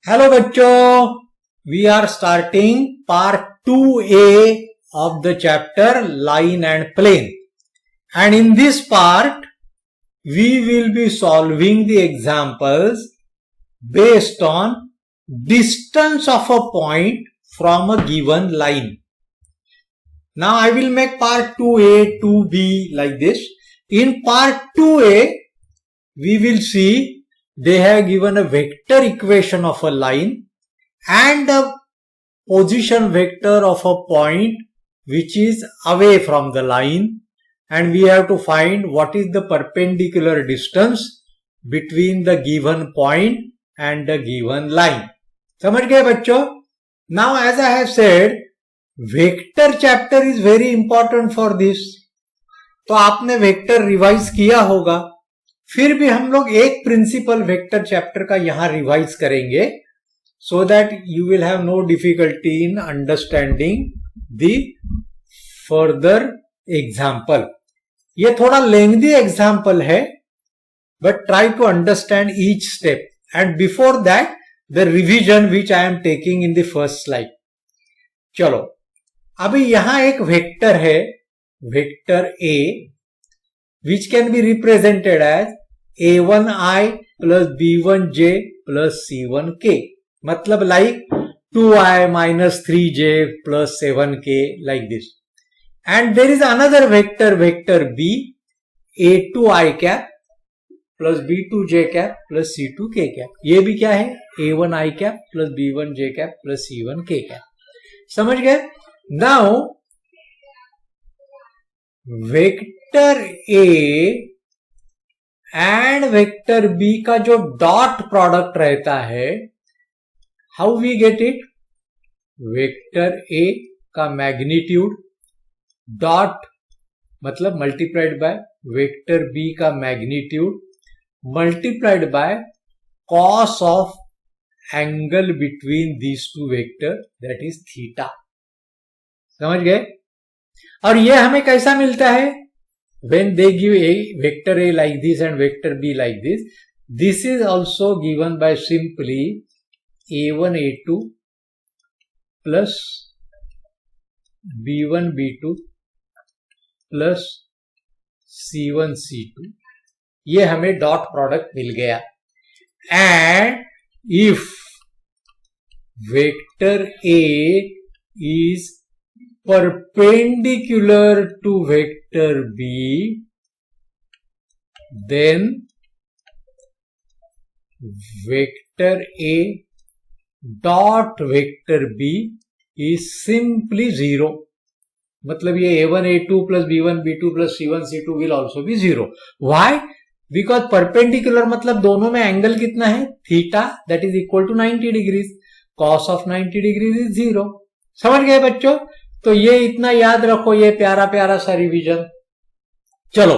Hello बच्चों, we are starting part 2A of the chapter line and plane, and in this part we will be solving the examples based on distance of a point from a given line. Now I will make part 2A, 2B like this. In part 2A we will see they have given a vector equation of a line and a position vector of a point which is away from the line, and we have to find what is the perpendicular distance between the given point and the given line. समझ गए बच्चों? Now as I have said, vector chapter is very important for this. तो आपने vector revise किया होगा, फिर भी हम लोग एक प्रिंसिपल वेक्टर चैप्टर का यहां रिवाइज करेंगे so that you will have no difficulty in understanding the further example. ये थोड़ा लेंथी एग्जाम्पल है, but try to understand each step and before that the revision which I am taking in the first slide. चलो, अभी यहां एक vector है, vector A, which can be represented as a1i plus b1j plus c1k. मतलब like 2i minus 3j plus 7k like this. And there is another vector, vector b, a2i cap plus b2j cap plus c2k cap. ये भी क्या है? a1i cap plus b1j cap plus c1k cap. समझ गए? Now vector A and vector B का जो dot product रहता है, how we get it? Vector A का मैग्नीट्यूड डॉट मतलब मल्टीप्लाइड बाय वेक्टर बी का magnitude multiplied by cos of angle between these two vector, that is theta. समझ गए? और ये हमें कैसा मिलता है? when they give a vector a like this and vector b like this, this is also given by simply a1 a2 plus b1 b2 plus c1 c2. ये हमें डॉट प्रोडक्ट मिल गया. And if vector a is perpendicular to vector b, then vector a dot vector b is simply 0. मतलब ये a1 a2 plus b1 b2 plus c1 c2 will also be 0. Why? Because perpendicular मतलब दोनों में angle कितना है? Theta, that is equal to 90 degrees. Cos of 90 degrees is 0. समझ गए बच्चों? तो ये इतना याद रखो, ये प्यारा प्यारा सा रिवीजन. चलो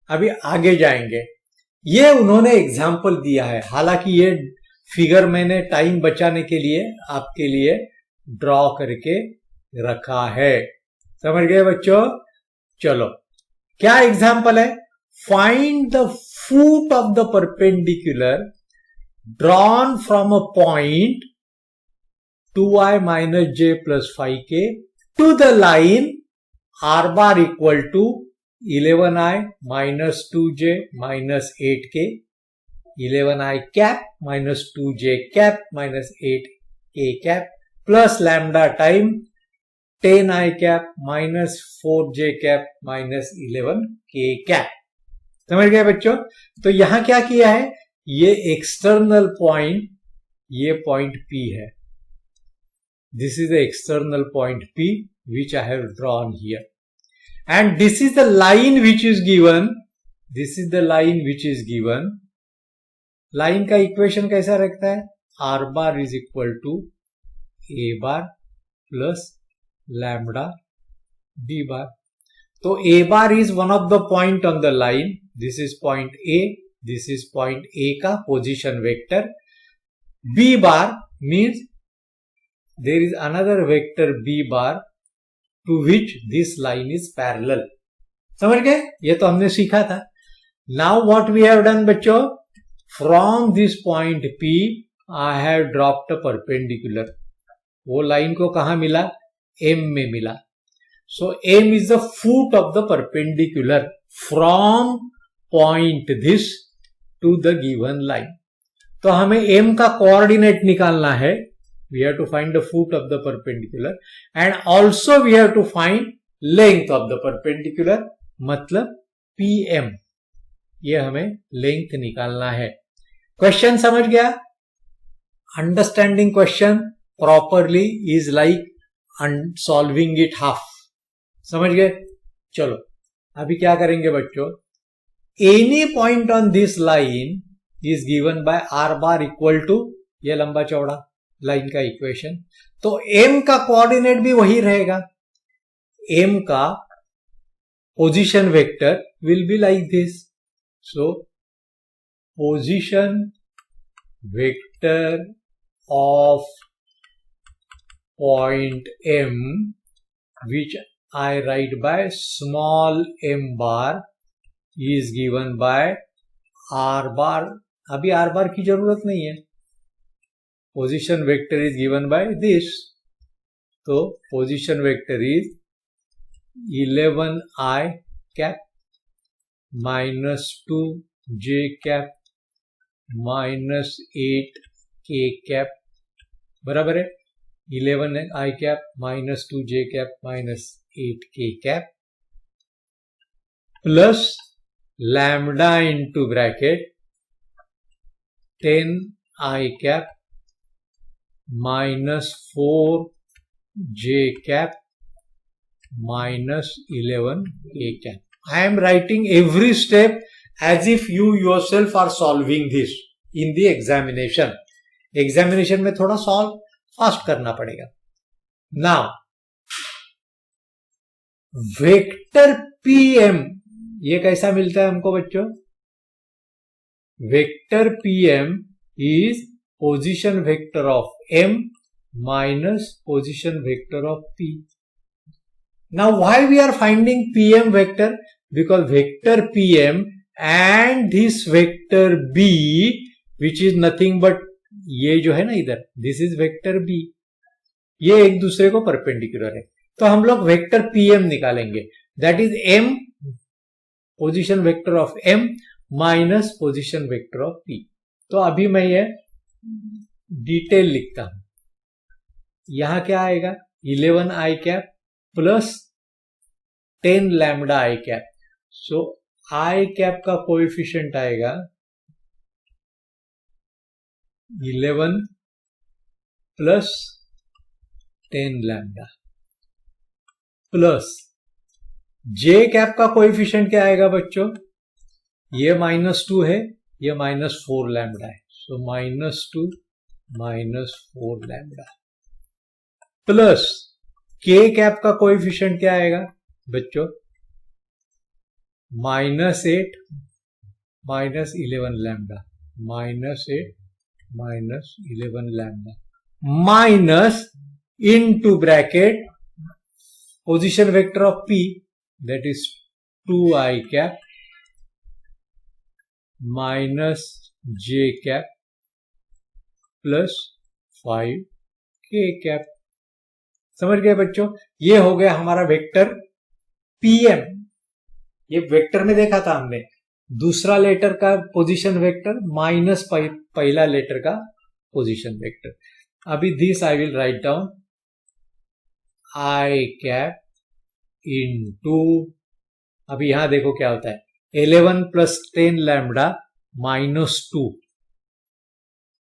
अभी आगे जाएंगे. ये उन्होंने एग्जाम्पल दिया है, हालांकि ये फिगर मैंने टाइम बचाने के लिए आपके लिए ड्रॉ करके रखा है. समझ गए बच्चों? चलो, क्या एग्जाम्पल है? Find the foot of the perpendicular drawn from a point 2i minus j plus 5k to the line r bar equal to 11i minus 2j minus 8k, 11i cap minus 2j cap minus 8k cap plus lambda time 10i cap minus 4j cap minus 11k cap. समझ गए बच्चों? तो यहां क्या किया है? ये external point, ये पॉइंट P है. This is the external point P which I have drawn here, and this is the line which is given. This is the line which is given. Line का equation कैसा रखता है? R bar is equal to A bar plus lambda B bar. तो A bar is one of the point on the line. This is point A. This is point A का position vector. B bar means there is another vector b bar to which this line is parallel. समझ गए? ये तो हमने सीखा था. Now what we have done बच्चों? From this point P I have dropped a perpendicular, वो line को कहां मिला, एम में मिला. So M is the foot of the perpendicular from point this to the given line. तो हमें M का कोऑर्डिनेट निकालना है. We have to find the foot of the perpendicular and also we have to find length of the perpendicular, मतलब PM. ये हमें length निकालना है. क्वेश्चन समझ गया? Understanding question properly is like solving it half. समझ गए? चलो अभी क्या करेंगे बच्चों, any point on this line is given by R bar equal to ये लंबा चौड़ा लाइन का इक्वेशन. तो एम का कोऑर्डिनेट भी वही रहेगा. एम का position vector will be like this. So position vector of point M which I write by small m bar is given by r bar. अभी r bar की जरूरत नहीं है. Position vector is given by this. तो position vector is 11i cap minus 2j cap minus 8k cap बराबर है 11i cap minus 2j cap minus 8k cap plus lambda into bracket 10i cap minus 4j cap minus 11k cap. I am writing every step as if you yourself are solving this in the examination. Examination में थोड़ा solve fast करना पड़ेगा. Now vector PM ये कैसा मिलता है हमको बच्चों? Vector PM is position vector of M minus position vector of P. Now why we are finding PM vector? Because vector PM and this vector B which is nothing but ये जो है ना इधर, दिस इज वेक्टर बी, ये एक दूसरे को perpendicular है. तो हम लोग वेक्टर पीएम निकालेंगे. That is M position vector of M minus position vector of P. तो अभी मैं ये डिटेल लिखता हूं. यहां क्या आएगा? 11i कैप प्लस 10 लैम्डा आई कैप. सो आई कैप का कोएफिशिएंट आएगा 11 प्लस 10 लैम्डा प्लस जे कैप का कोएफिशिएंट क्या आएगा बच्चों? ये -2 है, ये -4 लैम्डा है. सो -2 -4 लैम्डा प्लस के कैप का कोएफिशिएंट क्या आएगा बच्चों? -8 -11 lambda -8 -11 lambda minus into bracket position vector of P that is 2i cap minus j cap plus 5k cap. समझ गए बच्चों? ये हो गया हमारा वेक्टर पीएम. ये वेक्टर में देखा था हमने, दूसरा लेटर का पोजीशन वेक्टर माइनस पहला लेटर का पोजीशन वेक्टर. अभी this I will write down I cap into, अभी यहां देखो क्या होता है, 11 प्लस 10 लैम्डा -2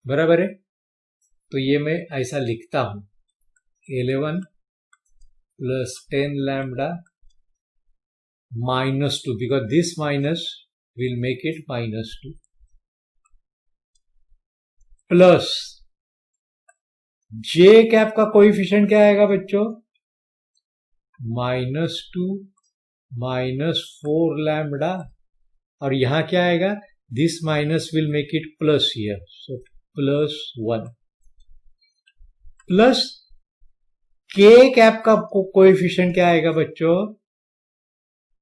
बराबर है. तो ये मैं ऐसा लिखता हूं 11 plus 10 lambda -2 because this minus will make it -2 plus J cap का कोएफिशिएंट क्या आएगा बच्चों? -2 -4 लैम्डा और यहां क्या आएगा? This minus will make it plus here, so +1 plus के कैप का कोएफिशिएंट क्या आएगा बच्चों?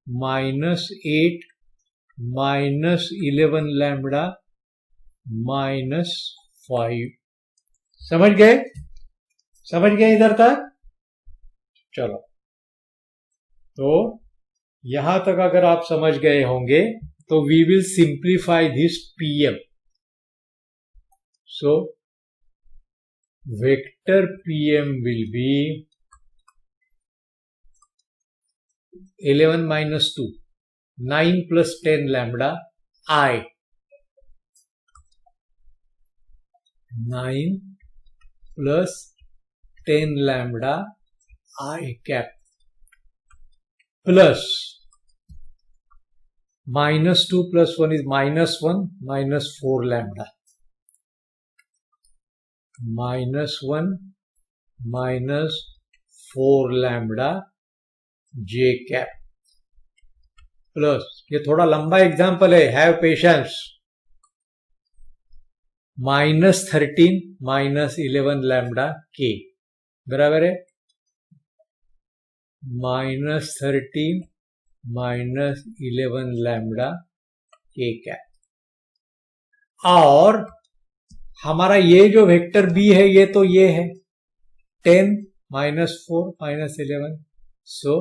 -8 -11 लैम्डा -5 समझ गए? समझ गए इधर तक? चलो, तो यहां तक अगर आप समझ गए होंगे तो we will simplify this PM. So vector PM will be 11 minus 2, 9 plus 10 lambda I. 9 plus 10 lambda I cap plus minus 2 plus 1 is minus 1 minus 4 lambda. Minus 1 minus 4 lambda J cap plus, ये थोड़ा लंबा example है, have patience. -13 minus 11 lambda K बराबर है -13 minus 11 lambda K cap. और हमारा ये जो वेक्टर B है ये तो ये है 10 minus 4 minus 11. सो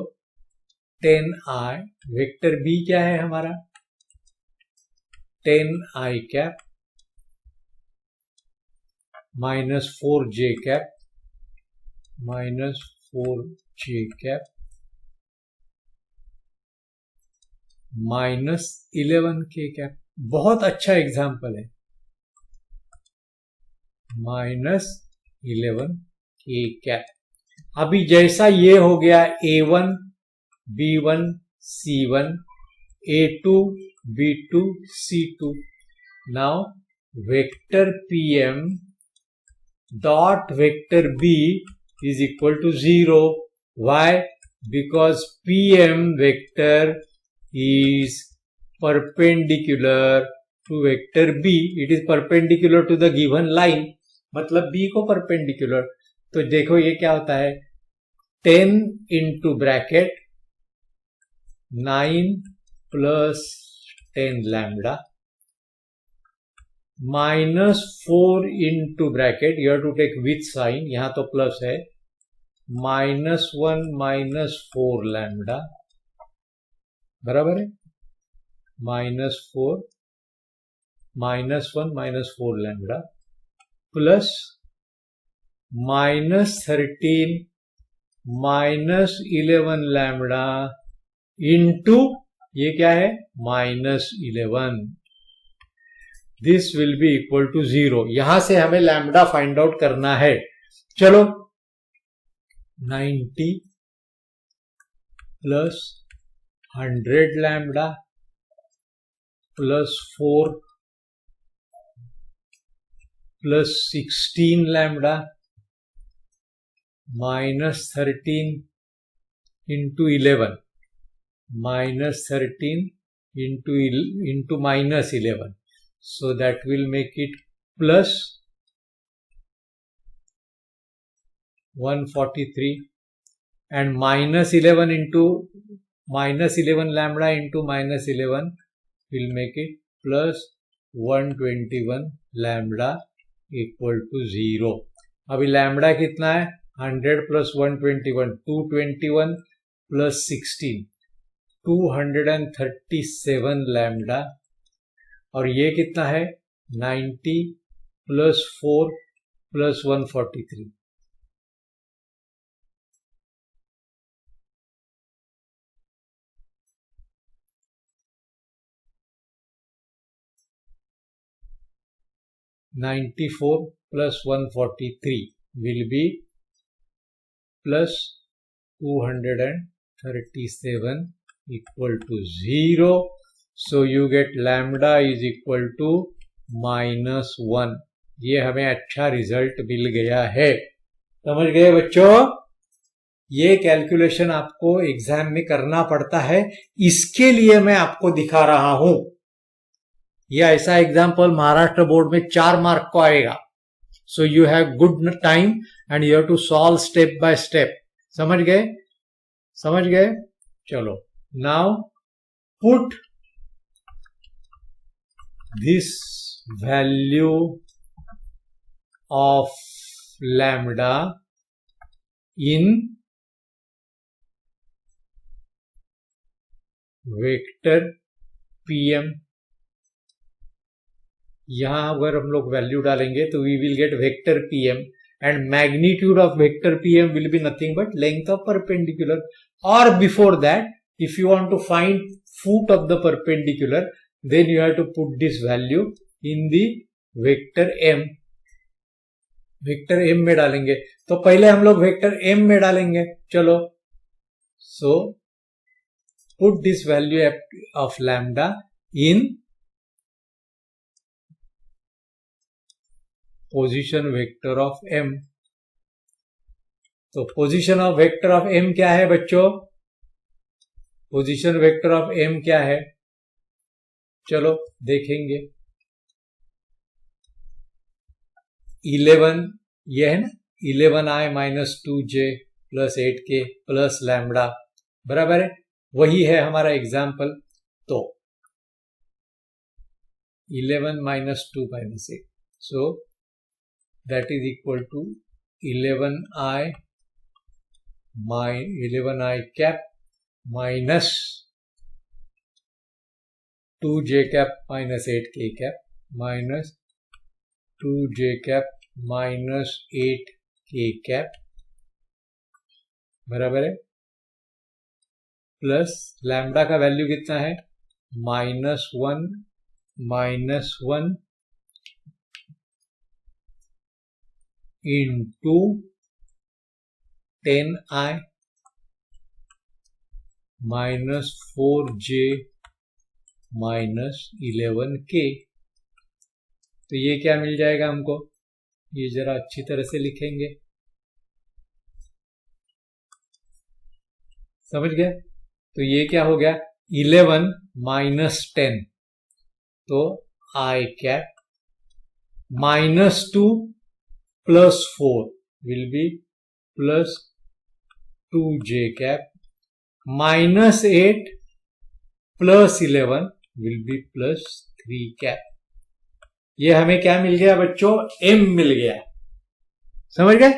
10i वेक्टर B क्या है हमारा 10i cap minus 4j cap minus 4j cap minus 11k cap. बहुत अच्छा एग्जाम्पल है. minus 11k cap. अभी जैसा ये हो गया A1 B1 C1 A2 B2 C2. Now vector PM dot vector B is equal to 0. Why? Because PM vector is perpendicular to vector B. It is perpendicular to the given line. मतलब B को perpendicular. तो देखो ये क्या होता है 10 into bracket 9 plus 10 lambda minus 4 into bracket, you have to take with sign, यहां तो प्लस है, minus 1 minus 4 lambda बराबर है minus 4 minus 1 minus 4 lambda plus minus 13 minus 11 lambda into ये क्या है -11. This will be equal to 0. यहां से हमें लैम्बडा फाइंड आउट करना है. चलो 90 plus 100 lambda plus 4 plus 16 lambda -13 into 11 -13 into -11. So that will make it plus 143 and -11 into -11 lambda into -11 will make it plus 121 lambda equal to 0. अभी lambda कितना है 100 plus 121 221 plus 16 237 lambda और ये कितना है 90 plus 4 plus 143. (94 plus 143) will be plus 237 equal to 0. So you get lambda is equal to -1. ये हमें अच्छा रिजल्ट मिल गया है. समझ गए बच्चों? ये कैलकुलेशन आपको एग्जाम में करना पड़ता है, इसके लिए मैं आपको दिखा रहा हूं. यह ऐसा एग्जाम्पल महाराष्ट्र बोर्ड में 4 मार्क को आएगा. So you have good time and you have to solve step by step. समझ गए? समझ गए? चलो, now put this value of lambda in vector PM. यहां अगर हम लोग वैल्यू डालेंगे तो we will get vector PM and magnitude of vector PM will be nothing but length of perpendicular. और before that if you want to find foot of the perpendicular then you have to put this value in the vector m। Vector m में डालेंगे तो पहले हम लोग vector m में डालेंगे। चलो, so put this value of lambda in position vector of m। तो position of vector of m क्या है बच्चों? पोजीशन वेक्टर ऑफ m क्या है? चलो देखेंगे। 11 ये है ना, 11i minus 2j plus 8k plus lambda बराबर है, वही है हमारा एग्जाम्पल। तो 11 minus 2 minus 8, so that is equal to 11i cap minus 2j cap minus 8k cap minus 2j cap minus 8k cap बराबर है, प्लस लैम्डा का value कितना है? -1 into 10i minus 4j minus 11k। तो ये क्या मिल जाएगा हमको? ये जरा अच्छी तरह से लिखेंगे, समझ गए? तो ये क्या हो गया? 11 माइनस 10, तो i cap minus 2 plus 4 will be plus 2j cap minus 8 plus 11 will be plus 3 cap. ये हमें क्या मिल गया बच्चों? m मिल गया, समझ गए?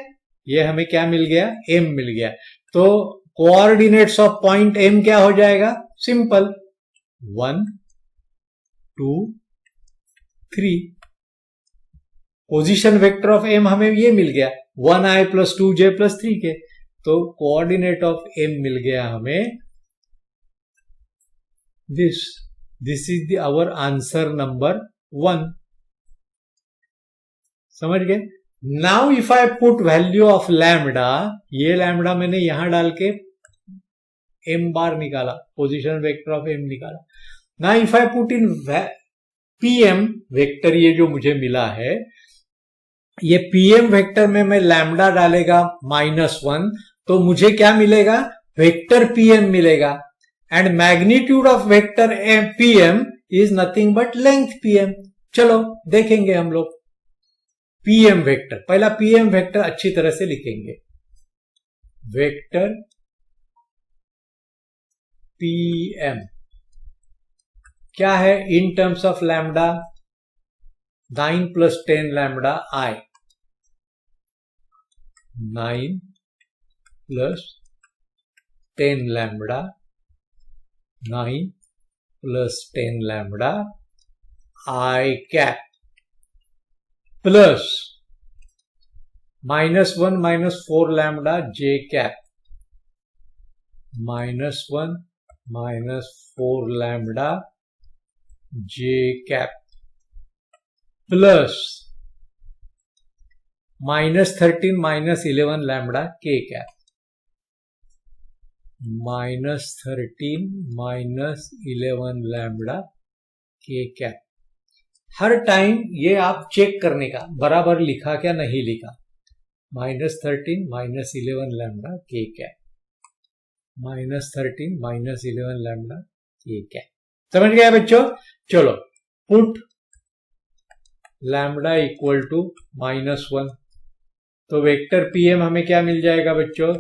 ये हमें क्या मिल गया? m मिल गया। तो कोऑर्डिनेट्स ऑफ पॉइंट m क्या हो जाएगा? Simple, 1 2 3। Position vector of m हमें ये मिल गया 1i plus 2j plus 3k। तो कोऑर्डिनेट ऑफ m मिल गया हमें this is our answer number 1, समझ गए? Now if I put value of lambda, ये लैम्डा मैंने यहां डाल के m बार निकाला, पोजीशन वेक्टर ऑफ m निकाला। Now if I put in pm vector, ये जो मुझे मिला है, ये pm वेक्टर में मैं लैम्डा डालेगा -1 तो मुझे क्या मिलेगा? वेक्टर pm मिलेगा। And magnitude of vector pm is nothing but length pm। चलो देखेंगे हम लोग pm वेक्टर। पहला pm वेक्टर अच्छी तरह से लिखेंगे, वेक्टर pm क्या है? In terms of lambda 9 plus 10 lambda i, 9 plus 10 lambda, 9 plus 10 lambda i cap plus -1 minus 4 lambda j cap, -1 minus 4 lambda j cap plus -13 minus 11 lambda k cap, -13 minus 11 lambda k cap. हर time ये आप check करने का बराबर लिखा क्या नहीं लिखा। -13 minus 11 lambda k cap, -13 minus 11 lambda k cap. समझ गया बच्चों? चलो पुट लैम्डा इक्वल टू -1, तो वेक्टर pm हमें क्या मिल जाएगा बच्चों?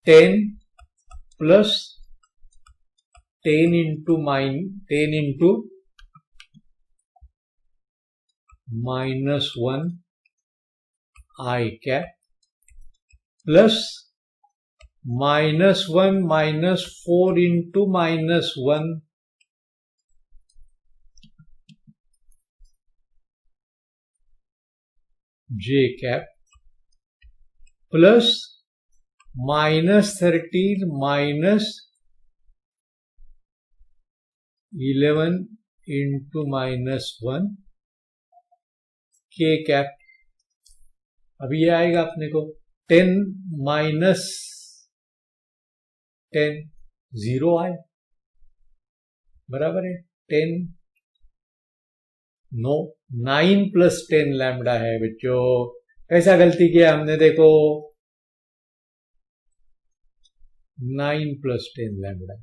10 प्लस 10 इंटू -1 आई कैप प्लस -1 -4 इंटू -1 जे कैप प्लस -13 -11 इंटू -1 के कैप। अब ये आएगा अपने को 10 -10 0 आए, बराबर है 10 नो 9 + 10 लैम्डा है बच्चों। कैसा गलती किया हमने, देखो 9 + 10 लैम्डा।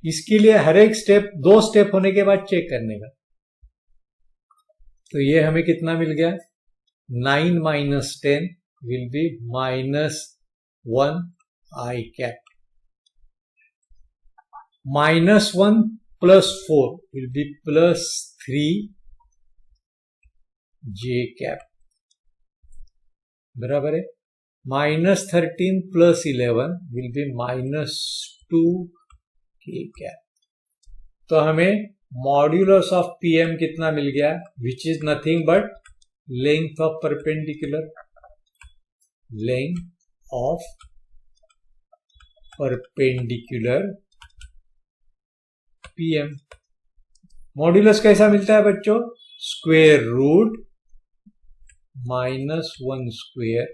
इसके लिए हर एक स्टेप 2 स्टेप होने के बाद चेक करने का। तो ये हमें कितना मिल गया, 9 - 10 will be -1 I cap, -1 + 4 will B +3 J cap, बराबर है -13 + 11 विल बी -2 के कैप। तो हमें मॉड्यूलस ऑफ पीएम कितना मिल गया, विच is nothing but length of perpendicular, length of perpendicular PM. Modulus कैसा मिलता है बच्चों, स्क्वायर रूट -1 स्क्वायर,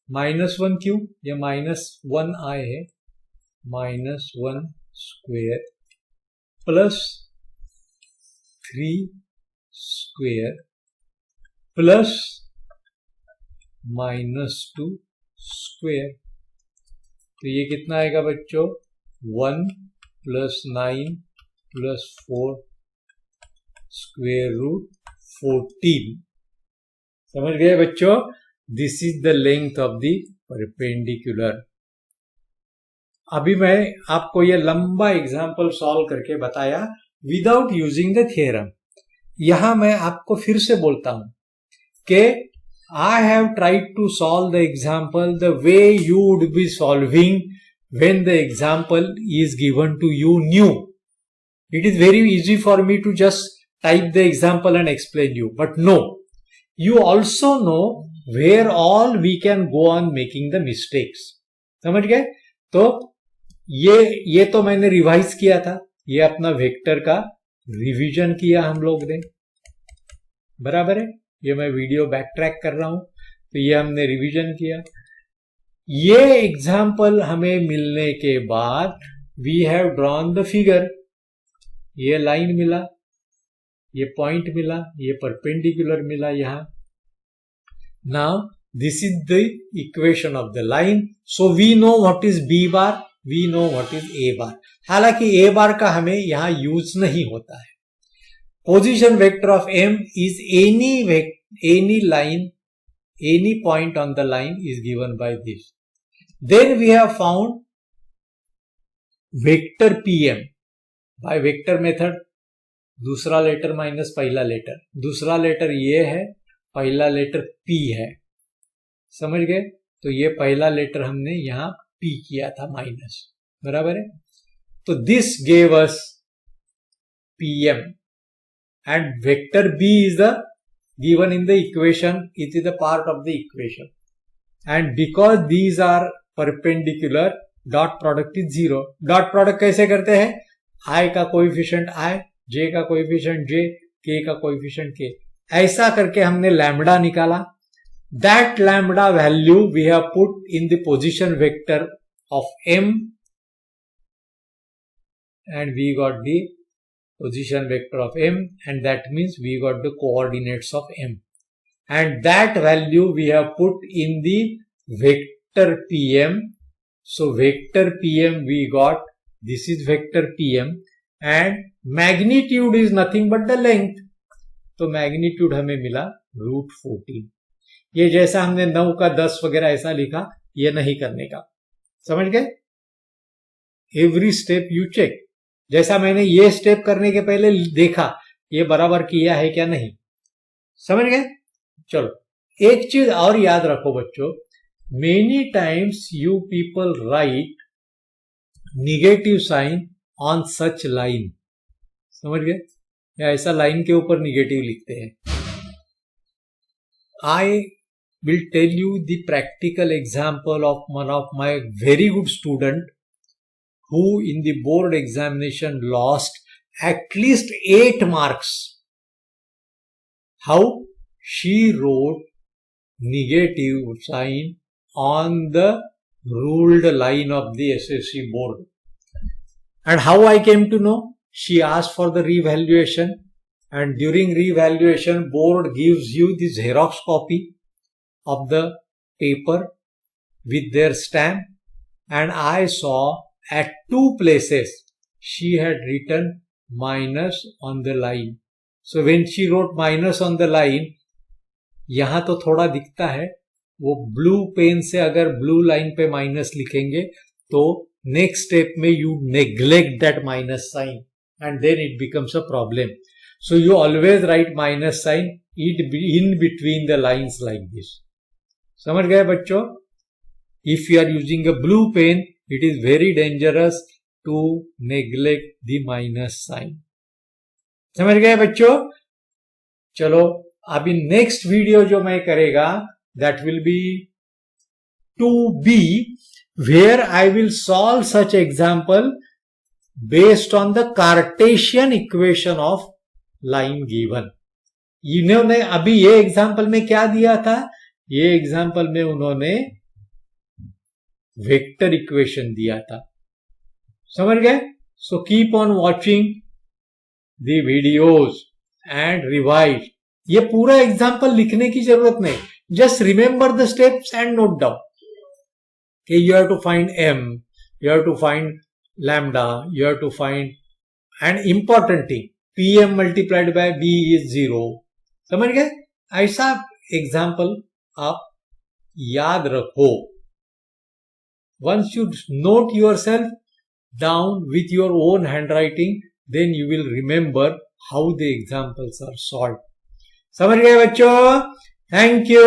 -1 क्यों, ये -1 आए है, -1 square plus 3 square plus -2 square. तो ये कितना आएगा बच्चों, 1 + 9 + 4 स्क्वायर रूट 14। समझ गए बच्चों, this is the length of the perpendicular. अभी मैं आपको ये लंबा एग्जाम्पल सॉल्व करके बताया विदाउट यूजिंग द थ्योरम। यहां मैं आपको फिर से बोलता हूं कि I have tried to solve the example the way you would be solving when the example is given to you new. It is very easy for me to just type the example and explain you, but no, you also know where all we can go on making the mistakes. समझ गए? तो ये तो मैंने revise किया था, ये अपना वेक्टर का रिवीजन किया हम लोग ने, बराबर है। ये मैं वीडियो बैक ट्रैक कर रहा हूं, तो ये हमने रिवीजन किया। ये एग्जाम्पल हमें मिलने के बाद we have drawn the figure, ये लाइन मिला, ये पॉइंट मिला, ये परपेंडिकुलर मिला यहां। Now this is the equation of the line, so we know what is B bar, we know what is A bar. हालांकि ए बार का हमें यहां यूज नहीं होता है। Position vector of M is any line, any point on the line is given by this. Then we have found vector PM by vector method. दूसरा letter minus पहला letter, दूसरा लेटर ये है, पहला लेटर P है, समझ गए? तो ये पहला लेटर हमने यहां P किया था माइनस, बराबर है। तो this gave us PM. And vector B is the given in the equation, it is a part of the equation, and because these are perpendicular, dot product is 0. dot product कैसे करते हैं, I का coefficient I, J का coefficient J, K का coefficient K, ऐसा करके हमने lambda निकाला। That lambda value we have put in the position vector of M, and we got the position vector of M, and that means we got the coordinates of M, and that value we have put in the vector PM. So vector PM we got, this is vector PM, and magnitude is nothing but the length. तो magnitude हमें मिला √14। ये जैसा हमने 9 का 10 वगैरह ऐसा लिखा, ये नहीं करने का, समझ गए? Every step you check. जैसा मैंने ये स्टेप करने के पहले देखा ये बराबर किया है क्या नहीं, समझ गए? चलो एक चीज और याद रखो बच्चों, many times you people write negative sign on such line, समझ गए? या ऐसा लाइन के ऊपर निगेटिव लिखते हैं. आई will tell you the practical example of one of my very good student who in the board examination lost at least 8 marks. How she wrote negative sign on the ruled line of the SSC board. And how I came to know? She asked for the revaluation, and during revaluation board gives you the Xerox copy of the paper with their stamp, and I saw at 2 places she had written minus on the line. So when she wrote minus on the line, यहां तो थोड़ा दिखता है, वो blue pen से अगर blue line पे minus लिखेंगे तो नेक्स्ट स्टेप में you neglect that minus sign and then it becomes a problem. So you always write minus sign in between the lines like this. समझ गए बच्चों? If you are using a blue pen it is very dangerous to neglect the minus sign. समझ गए बच्चों? चलो अभी next video जो मैं करेगा that will be 2B, where I will solve such example based on the Cartesian equation of line given. इन्होंने अभी ये एग्जाम्पल में क्या दिया था? ये एग्जाम्पल में उन्होंने वेक्टर इक्वेशन दिया था. समझ गए? So keep on watching the videos and revise. ये पूरा एग्जाम्पल लिखने की जरूरत नहीं, just remember the steps and note down. You have to find m, you have to find lambda, you have to find, and important thing, pm multiplied by b is 0. समझ गए? ऐसा example आप याद रखो. Once you note yourself down with your own handwriting, then you will remember how the examples are solved. समझ गए बच्चों? Thank you.